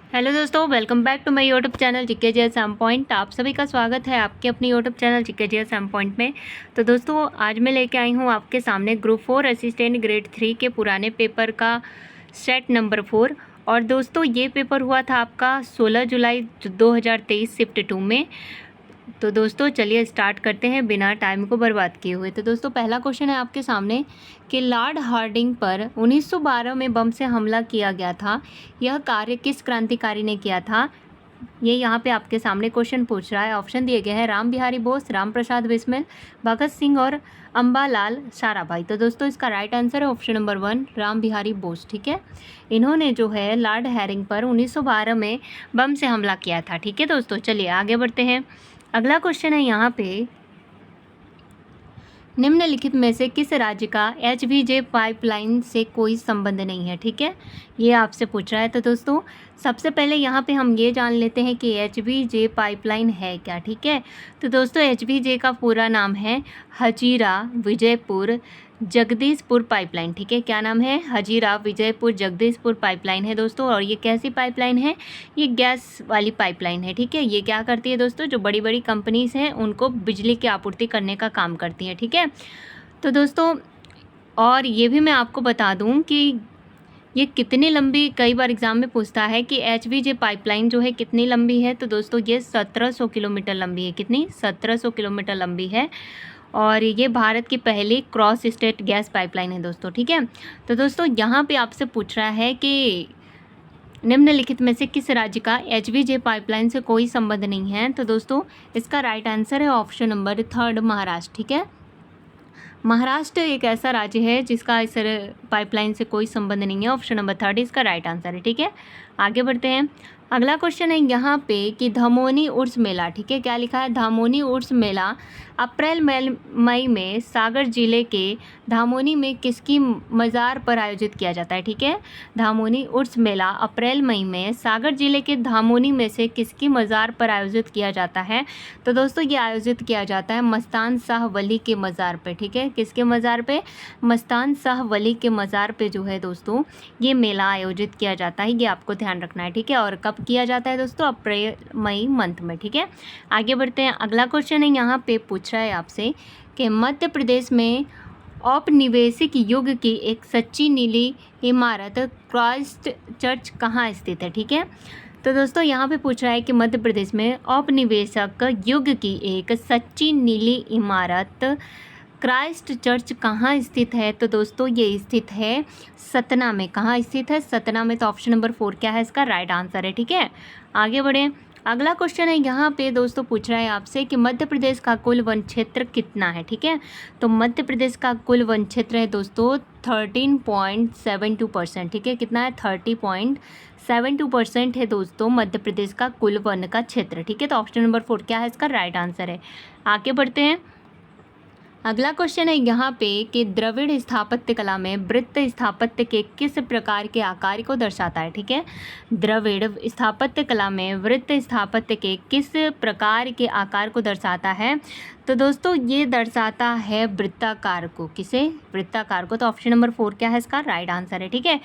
Hello दोस्तों, welcome back to my YouTube channel GK G exam point. आप सभी का स्वागत है आपके अपने YouTube channel GK G exam point में। तो दोस्तों, आज मैं लेके आई हूँ आपके सामने ग्रुप 4 असिस्टेंट ग्रेड 3 के पुराने पेपर का सेट नंबर 4। और दोस्तों, ये पेपर हुआ था आपका 16 जुलाई 2023 शिफ्ट 2 में। तो दोस्तों चलिए स्टार्ट करते हैं बिना टाइम को बर्बाद किए हुए। तो दोस्तों, पहला क्वेश्चन है आपके सामने कि लॉर्ड हार्डिंग पर 1912 में बम से हमला किया गया था। यह कार्य किस क्रांतिकारी ने किया था? ये यहाँ पे आपके सामने क्वेश्चन पूछ रहा है। ऑप्शन दिए गए हैं राम बिहारी बोस, राम प्रसाद बिस्मिल, भगत सिंह और अम्बालाल साराभाई। तो दोस्तों, इसका राइट आंसर है ऑप्शन नंबर 1 राम बिहारी बोस। ठीक है, इन्होंने जो है लॉर्ड हैरिंग पर 1912 में बम से हमला किया था। ठीक है दोस्तों, चलिए आगे बढ़ते हैं। अगला क्वेश्चन है यहाँ पे, निम्नलिखित में से किस राज्य का एचवीजे पाइपलाइन से कोई संबंध नहीं है? ठीक है, ये आपसे पूछ रहा है। तो दोस्तों, सबसे पहले यहाँ पे हम ये जान लेते हैं कि एचवीजे पाइपलाइन है क्या। ठीक है, तो दोस्तों, एचवीजे का पूरा नाम है हजीरा विजयपुर जगदीशपुर पाइपलाइन। ठीक है, क्या नाम है? हजीरा विजयपुर जगदीशपुर पाइपलाइन है दोस्तों। और ये कैसी पाइपलाइन है? ये गैस वाली पाइपलाइन है। ठीक है, ये क्या करती है दोस्तों, जो बड़ी बड़ी कंपनीज़ हैं उनको बिजली की आपूर्ति करने का काम करती है। ठीक है, तो दोस्तों, और ये भी मैं आपको बता दूं कि ये कितनी लंबी, कई बार एग्जाम में पूछता है कि एचवीजे पाइपलाइन जो है कितनी लंबी है। तो दोस्तों, ये 1700 किलोमीटर लंबी है। कितनी? 1700 किलोमीटर लंबी है। और ये भारत की पहली क्रॉस स्टेट गैस पाइपलाइन है दोस्तों। ठीक है, तो दोस्तों, यहाँ पे आपसे पूछ रहा है कि निम्नलिखित में से किस राज्य का एचवीजे पाइपलाइन से कोई संबंध नहीं है। तो दोस्तों, इसका राइट आंसर है ऑप्शन नंबर 3 महाराष्ट्र। ठीक है, महाराष्ट्र एक ऐसा राज्य है जिसका इस पाइपलाइन से कोई संबंध नहीं है। ऑप्शन नंबर 3 इसका राइट आंसर है। ठीक है, आगे बढ़ते हैं। अगला क्वेश्चन है यहाँ पे कि धामोनी उर्स मेला। ठीक है, क्या लिखा है? धामोनी उर्स मेला अप्रैल मई में सागर जिले के धामोनी में किसकी मज़ार पर आयोजित किया जाता है? ठीक है, धामोनी उर्स मेला अप्रैल मई में सागर जिले के धामोनी में से किसकी मज़ार पर आयोजित किया जाता है? तो दोस्तों, ये आयोजित किया जाता है मस्तान शाह वली के मज़ार पे। ठीक है, किसके मज़ार पे? मस्तान शाह वली के मज़ार पे जो है दोस्तों ये मेला आयोजित किया जाता है। ये आपको ध्यान रखना है। ठीक है, और कब किया जाता है दोस्तों? अप्रैल मई मंथ में। ठीक है, आगे बढ़ते हैं। अगला क्वेश्चन है यहाँ पे पूछ रहा है आपसे कि मध्य प्रदेश में औपनिवेशिक युग की एक सच्ची नीली इमारत क्राइस्ट चर्च कहाँ स्थित है? ठीक है, तो दोस्तों, यहाँ पे पूछ रहा है कि मध्य प्रदेश में औपनिवेशिक युग की एक सच्ची नीली इमारत क्राइस्ट चर्च कहाँ स्थित है? तो दोस्तों, ये स्थित है सतना में। कहाँ स्थित है? सतना में। तो ऑप्शन नंबर 4 क्या है? इसका राइट आंसर है। ठीक है, आगे बढ़ें। अगला क्वेश्चन है यहाँ पे दोस्तों पूछ रहा है आपसे कि मध्य प्रदेश का कुल वन क्षेत्र कितना है? ठीक है, तो मध्य प्रदेश का कुल वन क्षेत्र है दोस्तों 13.72%। ठीक है, कितना है? 30.72% है दोस्तों मध्य प्रदेश का कुल वन का क्षेत्र। ठीक है, तो ऑप्शन नंबर 4 क्या है? इसका राइट आंसर है। आगे बढ़ते हैं। अगला क्वेश्चन है यहाँ पे कि द्रविड़ स्थापत्य कला में वृत्त स्थापत्य के किस प्रकार के आकार को दर्शाता है? ठीक है, द्रविड़ स्थापत्य कला में वृत्त स्थापत्य के किस प्रकार के आकार को दर्शाता है? तो दोस्तों, ये दर्शाता है वृत्ताकार को। किसे? वृत्ताकार को। तो ऑप्शन नंबर 4 क्या है? इसका राइट आंसर है। ठीक है,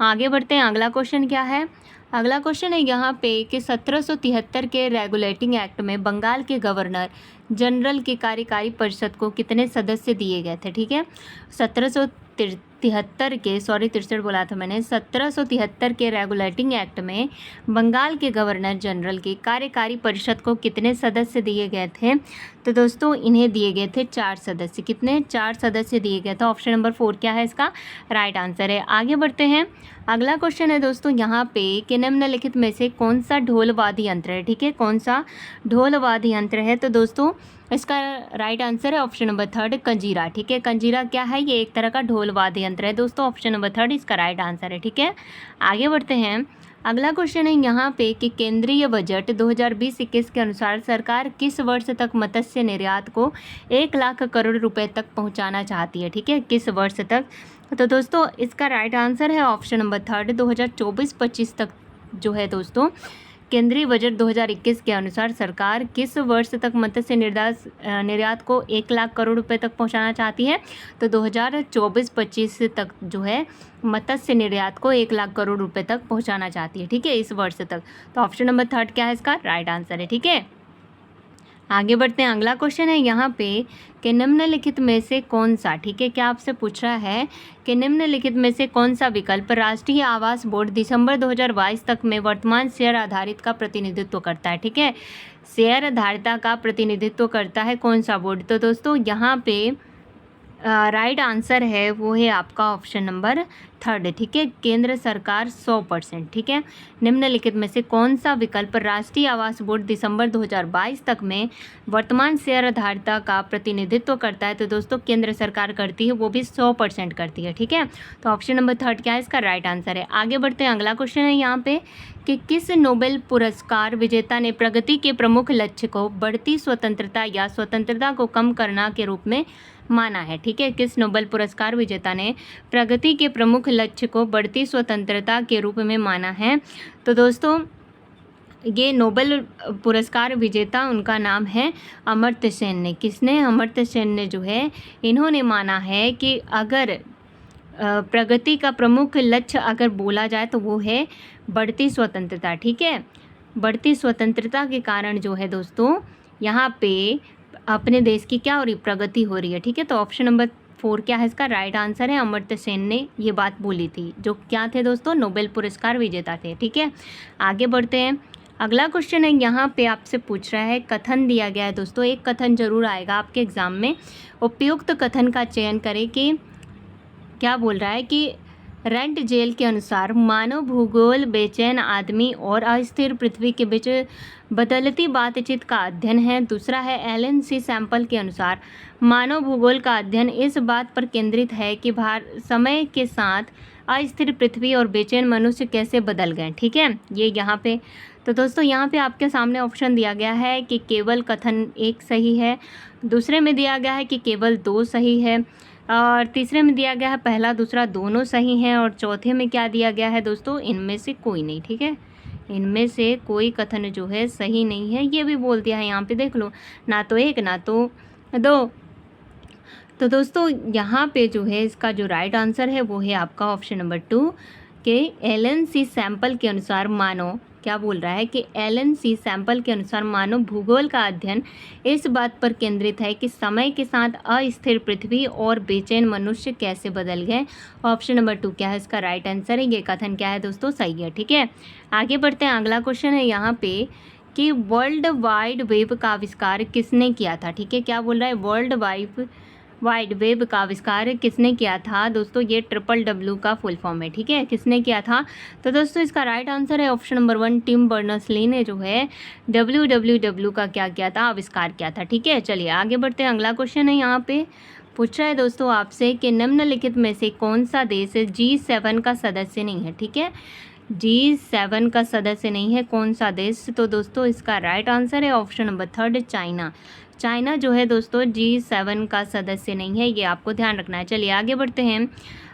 आगे बढ़ते हैं। अगला क्वेश्चन क्या है? अगला क्वेश्चन है यहाँ पे कि 1773 के रेगुलेटिंग एक्ट में बंगाल के गवर्नर जनरल की कार्यकारी परिषद को कितने सदस्य दिए गए थे? ठीक है, 1773 के, सॉरी 63 बोला था मैंने, 1773 के रेगुलेटिंग एक्ट में बंगाल के गवर्नर जनरल की कार्यकारी परिषद को कितने सदस्य दिए गए थे? तो दोस्तों, इन्हें दिए गए थे 4 सदस्य। कितने? 4 सदस्य दिए गए थे। ऑप्शन नंबर 4 क्या है? इसका राइट आंसर है। आगे बढ़ते हैं। अगला क्वेश्चन है दोस्तों यहाँ पे कि निम्नलिखित में से कौन सा ढोल वाद्य यंत्र है? ठीक है, कौन सा ढोल वाद्य यंत्र है? तो दोस्तों, इसका राइट आंसर है ऑप्शन नंबर 3 कंजीरा। ठीक है, कंजीरा क्या है? ये एक तरह का ढोल वाद्य यंत्र है दोस्तों। ऑप्शन नंबर 3 इसका राइट आंसर है। ठीक है, आगे बढ़ते हैं। अगला क्वेश्चन है यहाँ पे कि केंद्रीय बजट 2020-21 के अनुसार सरकार किस वर्ष तक मत्स्य निर्यात को 1 लाख करोड़ रुपए तक पहुँचाना चाहती है? ठीक है, किस वर्ष तक? तो दोस्तों, इसका राइट आंसर है ऑप्शन नंबर 3 2024-25 तक जो है दोस्तों केंद्रीय बजट 2021 के अनुसार सरकार किस वर्ष तक मत्स्य निर्यात को 1 लाख करोड़ रुपए तक पहुंचाना चाहती है? तो 2024-25 तक जो है मत्स्य निर्यात को 1 लाख करोड़ रुपए तक पहुंचाना चाहती है, ठीक है, इस वर्ष तक। तो ऑप्शन नंबर 3 क्या है इसका राइट आंसर है, ठीक है। आगे बढ़ते हैं, अगला क्वेश्चन है यहाँ पे कि निम्नलिखित में से कौन सा, ठीक है, क्या आपसे पूछ रहा है कि निम्नलिखित में से कौन सा विकल्प राष्ट्रीय आवास बोर्ड दिसंबर 2022 तक में वर्तमान शेयर आधारित का प्रतिनिधित्व करता है, ठीक है। शेयर आधारिता का प्रतिनिधित्व करता है कौन सा बोर्ड? तो दोस्तों यहाँ पे राइट आंसर है वो है आपका ऑप्शन नंबर 3, ठीक है, केंद्र सरकार 100%, ठीक है। निम्नलिखित में से कौन सा विकल्प राष्ट्रीय आवास बोर्ड दिसंबर 2022 तक में वर्तमान शेयर आधारिता का प्रतिनिधित्व करता है? तो दोस्तों केंद्र सरकार करती है, वो भी 100% करती है, ठीक है। तो ऑप्शन नंबर 3 क्या है इसका राइट आंसर है। आगे बढ़ते हैं, अगला क्वेश्चन है यहाँ पे कि किस नोबेल पुरस्कार विजेता ने प्रगति के प्रमुख लक्ष्य को बढ़ती स्वतंत्रता या स्वतंत्रता को कम करना के रूप में माना है, ठीक है। किस नोबेल पुरस्कार विजेता ने प्रगति के प्रमुख लक्ष्य को बढ़ती स्वतंत्रता के रूप में माना है? तो दोस्तों ये नोबेल पुरस्कार विजेता उनका नाम है अमर्त्य सेन ने। किसने? अमर्त्य सेन ने जो है इन्होंने माना है कि अगर प्रगति का प्रमुख लक्ष्य अगर बोला जाए तो वो है बढ़ती स्वतंत्रता, ठीक है। बढ़ती स्वतंत्रता के कारण जो है दोस्तों यहाँ पे अपने देश की क्या हो रही, प्रगति हो रही है, ठीक है। तो ऑप्शन नंबर 4 क्या है इसका राइट आंसर है। अमर्त्य सेन ने ये बात बोली थी, जो क्या थे दोस्तों, नोबेल पुरस्कार विजेता थे, ठीक है। आगे बढ़ते हैं, अगला क्वेश्चन है यहाँ पे आपसे पूछ रहा है, कथन दिया गया है दोस्तों, एक कथन जरूर आएगा आपके एग्जाम में, उपयुक्त कथन का चयन करें कि क्या बोल रहा है कि रेंट जेल के अनुसार मानव भूगोल बेचैन आदमी और अस्थिर पृथ्वी के बीच बदलती बातचीत का अध्ययन है। दूसरा है एलन सी सैंपल के अनुसार मानव भूगोल का अध्ययन इस बात पर केंद्रित है कि समय के साथ अस्थिर पृथ्वी और बेचैन मनुष्य कैसे बदल गए, ठीक है। ये यहाँ पे तो दोस्तों यहाँ पे आपके सामने ऑप्शन दिया गया है कि केवल कथन 1 सही है, दूसरे में दिया गया है कि केवल 2 सही है, और तीसरे में दिया गया है पहला दूसरा दोनों सही हैं, और चौथे में क्या दिया गया है दोस्तों, इनमें से कोई नहीं, ठीक है। इनमें से कोई कथन जो है सही नहीं है, ये भी बोल दिया है यहाँ पे, देख लो, ना तो 1 ना तो 2। तो दोस्तों यहाँ पे जो है इसका जो राइट आंसर है वो है आपका ऑप्शन नंबर 2 के एलन सी सैंपल के अनुसार मानो, क्या बोल रहा है कि एलन सी सैंपल के अनुसार मानव भूगोल का अध्ययन इस बात पर केंद्रित है कि समय के साथ अस्थिर पृथ्वी और बेचैन मनुष्य कैसे बदल गए। ऑप्शन नंबर 2 क्या है इसका राइट आंसर है। ये कथन क्या है दोस्तों, सही है, ठीक है। आगे बढ़ते हैं, अगला क्वेश्चन है यहाँ पे कि वर्ल्ड वाइड वेब का आविष्कार किसने किया था, ठीक है। क्या बोल रहा है, वर्ल्ड वाइड वेब का आविष्कार किसने किया था दोस्तों, ये WWW का फुल फॉर्म है, ठीक है, किसने किया था। तो दोस्तों इसका राइट आंसर है ऑप्शन नंबर 1 टिम बर्नर्स-ली ने जो है WWW का क्या किया था, आविष्कार किया था, ठीक है। चलिए आगे बढ़ते हैं, अगला क्वेश्चन है यहाँ पे पूछ रहा है दोस्तों आपसे कि निम्नलिखित में से कौन सा देश G7 का सदस्य नहीं है, ठीक है। G7 का सदस्य नहीं है कौन सा देश, तो दोस्तों इसका राइट आंसर है ऑप्शन नंबर 3 चाइना। चाइना जो है दोस्तों G7 का सदस्य नहीं है, ये आपको ध्यान रखना है। चलिए आगे बढ़ते हैं,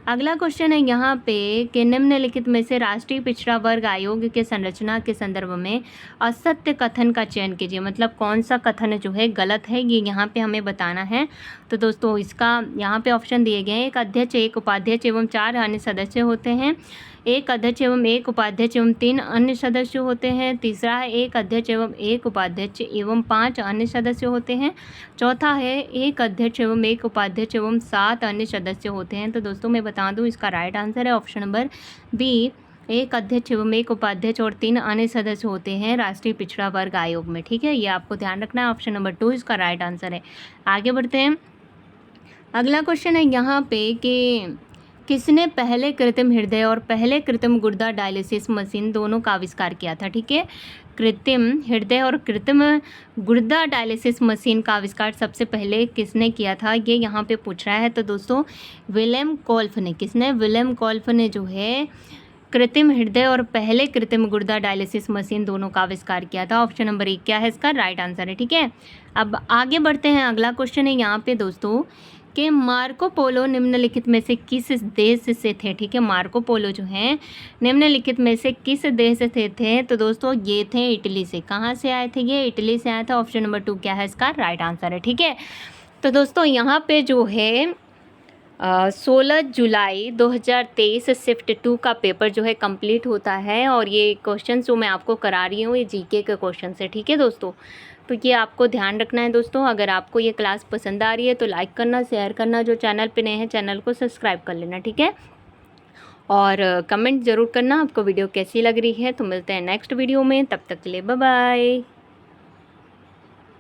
अगला क्वेश्चन है यहाँ पे कि निम्नलिखित में से राष्ट्रीय पिछड़ा वर्ग आयोग के संरचना के संदर्भ में असत्य कथन का चयन कीजिए, मतलब कौन सा कथन जो है गलत है, ये यहाँ पे हमें बताना है। तो दोस्तों इसका यहाँ पे ऑप्शन दिए गए हैं, एक अध्यक्ष, एक उपाध्यक्ष एवं 4 अन्य सदस्य होते हैं, एक अध्यक्ष एवं एक उपाध्यक्ष एवं 3 अन्य सदस्य होते हैं, तीसरा है एक अध्यक्ष एवं एक उपाध्यक्ष एवं 5 अन्य सदस्य होते हैं, चौथा है एक अध्यक्ष एवं एक उपाध्यक्ष एवं 7 अन्य सदस्य होते हैं। तो दोस्तों मैं बता दूं इसका राइट आंसर है ऑप्शन नंबर बी, एक अध्यक्ष एवं एक उपाध्यक्ष और 3 अन्य सदस्य होते हैं राष्ट्रीय पिछड़ा वर्ग आयोग में, ठीक है, ये आपको ध्यान रखना है। ऑप्शन नंबर 2 इसका राइट आंसर है। आगे बढ़ते हैं, अगला क्वेश्चन है यहाँ पे कि किसने पहले कृत्रिम हृदय और पहले कृत्रिम गुर्दा डायलिसिस मशीन दोनों का आविष्कार किया था, ठीक है। कृत्रिम हृदय और कृत्रिम गुर्दा डायलिसिस मशीन का आविष्कार सबसे पहले किसने किया था, ये यहाँ पे पूछ रहा है। तो दोस्तों विलियम कोल्फ ने, किसने, विलियम कोल्फ ने जो है कृत्रिम हृदय और पहले कृत्रिम गुर्दा डायलिसिस मशीन दोनों का आविष्कार किया था। ऑप्शन नंबर 1 क्या है इसका राइट आंसर है, ठीक है। अब आगे बढ़ते हैं, अगला क्वेश्चन है यहाँ पे दोस्तों कि मार्को पोलो निम्नलिखित में से किस देश से थे। ठीक है, मार्को पोलो जो हैं निम्नलिखित में से किस देश से थे। तो दोस्तों ये थे इटली से। कहाँ से आए थे ये? इटली से आया था। ऑप्शन नंबर 2 क्या है इसका राइट आंसर है। ठीक है, तो दोस्तों यहाँ पे जो है 16 जुलाई 2023 शिफ्ट 2 का पेपर जो है कंप्लीट होता है और ये क्वेश्चन जो मैं आपको करा रही हूँ ये जीके के क्वेश्चन है। ठीक है दोस्तों, तो ये आपको ध्यान रखना है दोस्तों। अगर आपको ये क्लास पसंद आ रही है तो लाइक करना, शेयर करना, जो चैनल पे नए हैं चैनल को सब्सक्राइब कर लेना। ठीक है, और कमेंट ज़रूर करना आपको वीडियो कैसी लग रही है। तो मिलते हैं नेक्स्ट वीडियो में, तब तक के लिए बाय बाय।